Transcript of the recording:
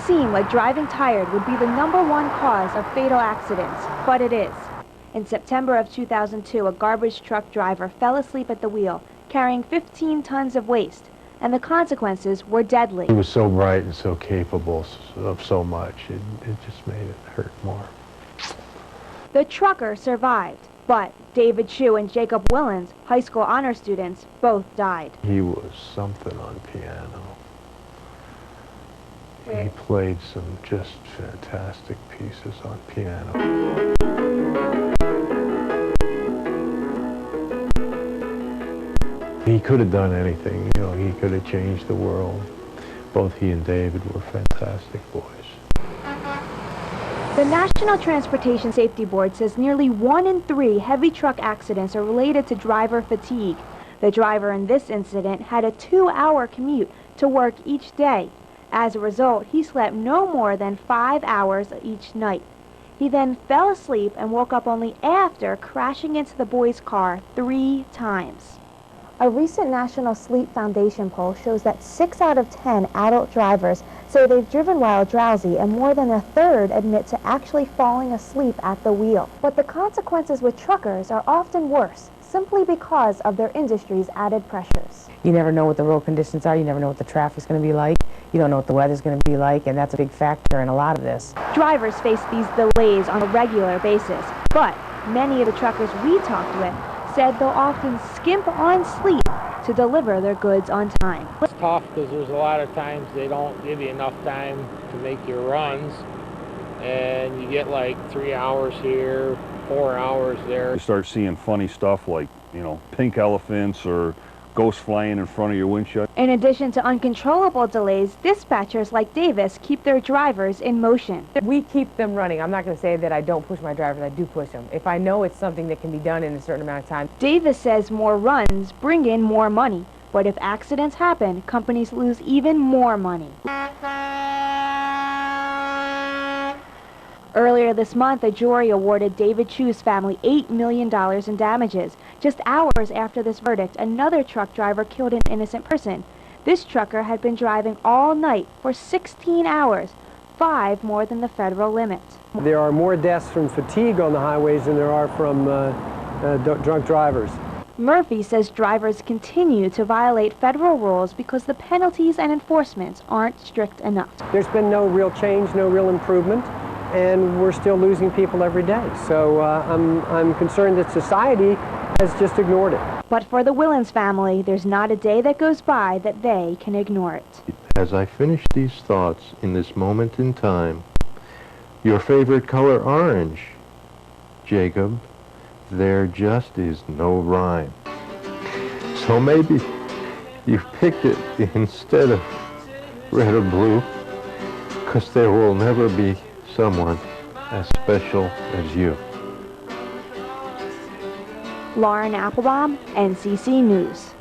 seem like driving tired would be the #1 cause of fatal accidents, but it is. In September of 2002, a garbage truck driver fell asleep at the wheel, carrying 15 tons of waste, and the consequences were deadly. He was so bright and so capable of so much, it just made it hurt more. The trucker survived, but David Chu and Jacob Willens, high school honor students, both died. He was something on piano. He played some just fantastic pieces on piano. He could have done anything, you know, he could have changed the world. Both he and David were fantastic boys. The National Transportation Safety Board says nearly 1 in 3 heavy truck accidents are related to driver fatigue. The driver in this incident had a 2-hour commute to work each day. As a result, he slept no more than 5 hours each night. He then fell asleep and woke up only after crashing into the boy's car 3 times. A recent National Sleep Foundation poll shows that 6 out of 10 adult drivers say they've driven while drowsy, and more than a third admit to actually falling asleep at the wheel. But the consequences with truckers are often worse, simply because of their industry's added pressures. You never know what the road conditions are, you never know what the traffic's going to be like, you don't know what the weather's going to be like, and that's a big factor in a lot of this. Drivers face these delays on a regular basis, but many of the truckers we talked with said they'll often skimp on sleep to deliver their goods on time. It's tough because there's a lot of times they don't give you enough time to make your runs, and you get like 3 hours here, 4 hours there. You start seeing funny stuff like, you know, pink elephants or ghosts flying in front of your windshield. In addition to uncontrollable delays, dispatchers like Davis keep their drivers in motion. We keep them running. I'm not going to say that I don't push my drivers, I do push them. If I know it's something that can be done in a certain amount of time. Davis says more runs bring in more money, but if accidents happen, companies lose even more money. Earlier this month, a jury awarded David Chu's family $8 million in damages. Just hours after this verdict, another truck driver killed an innocent person. This trucker had been driving all night for 16 hours, 5 more than the federal limit. There are more deaths from fatigue on the highways than there are from drunk drivers. Murphy says drivers continue to violate federal rules because the penalties and enforcements aren't strict enough. There's been no real change, no real improvement, and we're still losing people every day. So I'm concerned that society has just ignored it. But for the Willens family, there's not a day that goes by that they can ignore it. As I finish these thoughts in this moment in time, your favorite color orange, Jacob, there just is no rhyme. So maybe you picked it instead of red or blue, because there will never be someone as special as you. Lauren Appelbaum, NCC News.